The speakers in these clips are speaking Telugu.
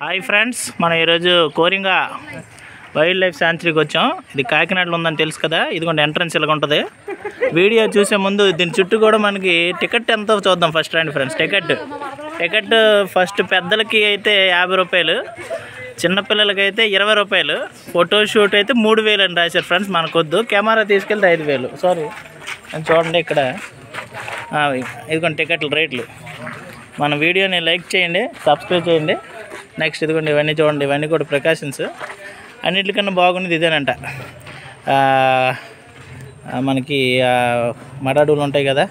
హాయ్ ఫ్రెండ్స్, మనం ఈరోజు కోరింగా వైల్డ్ లైఫ్ శాంచురీకి వచ్చాం. ఇది కాకినాడలో ఉందని తెలుసు కదా. ఇదిగోండి ఎంట్రన్స్ ఇలా ఉంటుంది. వీడియో చూసే ముందు దీని చుట్టూ కూడా మనకి టికెట్ ఎంతో చూద్దాం. ఫస్ట్ రండి ఫ్రెండ్స్. టికెట్ ఫస్ట్ పెద్దలకి అయితే 50 రూపాయలు, చిన్నపిల్లలకి అయితే 20 రూపాయలు. ఫోటోషూట్ అయితే 3000 అని రాశారు ఫ్రెండ్స్. మనకొద్దు, కెమెరా తీసుకెళ్తే 5000. సారీ చూడండి ఇక్కడ. ఇదిగోండి టికెట్లు రేట్లు. మన వీడియోని లైక్ చేయండి, సబ్స్క్రైబ్ చేయండి. నెక్స్ట్ ఇదిగోండి ఇవన్నీ చూడండి. ఇవన్నీ కూడా ప్రికాషన్స్. అన్నిటికన్నా బాగుండేది ఇదేనంట. మనకి మడాడులు ఉంటాయి కదా,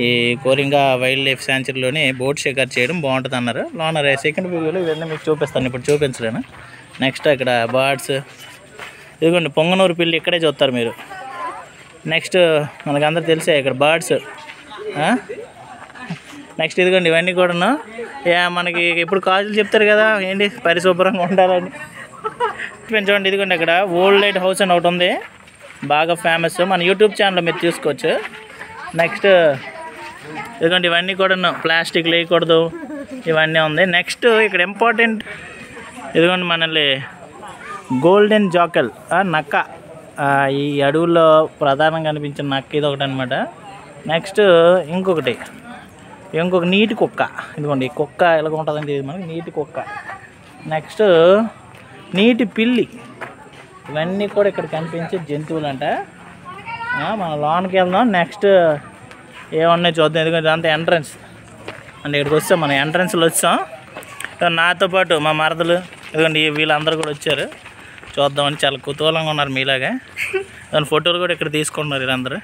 ఈ కోరింగా వైల్డ్ లైఫ్ శాంచురీలోని బోట్ షికార్ చేయడం బాగుంటుంది అన్నారు. లోన సెకండ్ వీడియోలో ఇవన్నీ మీకు చూపిస్తాను, ఇప్పుడు చూపించలేను. నెక్స్ట్ ఇక్కడ బర్డ్స్. ఇదిగోండి పొంగనూరు పిల్లి ఇక్కడే చూస్తారు మీరు. నెక్స్ట్ మనకు అందరూ తెలిసే ఇక్కడ బర్డ్స్. నెక్స్ట్ ఇదిగోండి ఇవన్నీ కూడాను మనకి ఇప్పుడు కాజులు చెప్తారు కదా, ఏంటి పరిశుభ్రంగా ఉండాలని. చూడండి ఇదిగోండి అక్కడ ఓల్డ్ లైట్ హౌస్ అని ఒకటి ఉంది, బాగా ఫేమస్. మన యూట్యూబ్ ఛానల్లో మీరు చూసుకోవచ్చు. నెక్స్ట్ ఇదిగోండి ఇవన్నీ కూడాను ప్లాస్టిక్ లేకూడదు, ఇవన్నీ ఉంది. నెక్స్ట్ ఇక్కడ ఇంపార్టెంట్ ఇదిగోండి మనల్ని గోల్డెన్ జాకల్ నక్క. ఈ అడవుల్లో ప్రధానంగా కనిపించిన నక్క ఇది ఒకటి అనమాట. నెక్స్ట్ ఇంకొక నీటి కుక్క. ఇదిగోండి ఈ కుక్క ఎలాగ ఉంటుందండి, ఇది మనకి నీటి కుక్క. నెక్స్ట్ నీటి పిల్లి. ఇవన్నీ కూడా ఇక్కడ కనిపించే జంతువులు అంట. మనం లోనికి వెళ్దాం. నెక్స్ట్ ఏమన్నాయి చూద్దాం. ఎందుకంటే ఇదంతా ఎంట్రన్స్ అంటే ఇక్కడికి వచ్చాం, మనం ఎంట్రన్స్లో వచ్చాం. నాతో పాటు మా మరదలు ఇదిగోండి వీళ్ళందరూ కూడా వచ్చారు. చూద్దామని చాలా కుతూహలంగా ఉన్నారు మీలాగా. దాని ఫోటోలు కూడా ఇక్కడ తీసుకుంటున్నారు వీళ్ళందరూ.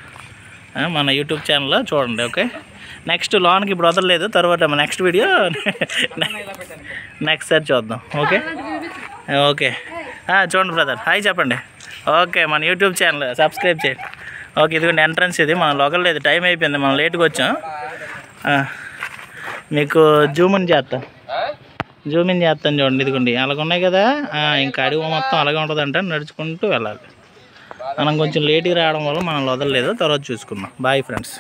మన యూట్యూబ్ ఛానల్లో చూడండి. ఓకే, నెక్స్ట్ లోన్కి ఇప్పుడు వదలలేదు, తర్వాత నెక్స్ట్ వీడియో నెక్స్ట్ సారి చూద్దాం. ఓకే చూడండి బ్రదర్, హాయ్ చెప్పండి. ఓకే, మన యూట్యూబ్ ఛానల్ సబ్స్క్రైబ్ చేయండి. ఓకే, ఇదిగోండి ఎంట్రన్స్. ఇది మనం లోకల్ లేదు, టైం అయిపోయింది, మనం లేట్గా వచ్చాం. మీకు జూమ్ ఇన్ చేస్తాను చూడండి. ఇదిగోండి అలాగ ఉన్నాయి కదా, ఇంకా అడుగు మొత్తం అలాగే ఉంటుందంట. నడుచుకుంటూ వెళ్ళాలి. మనం కొంచెం లేట్గా రావడం వల్ల మనం వదలలేదు, తర్వాత చూసుకుందాం. Bye friends.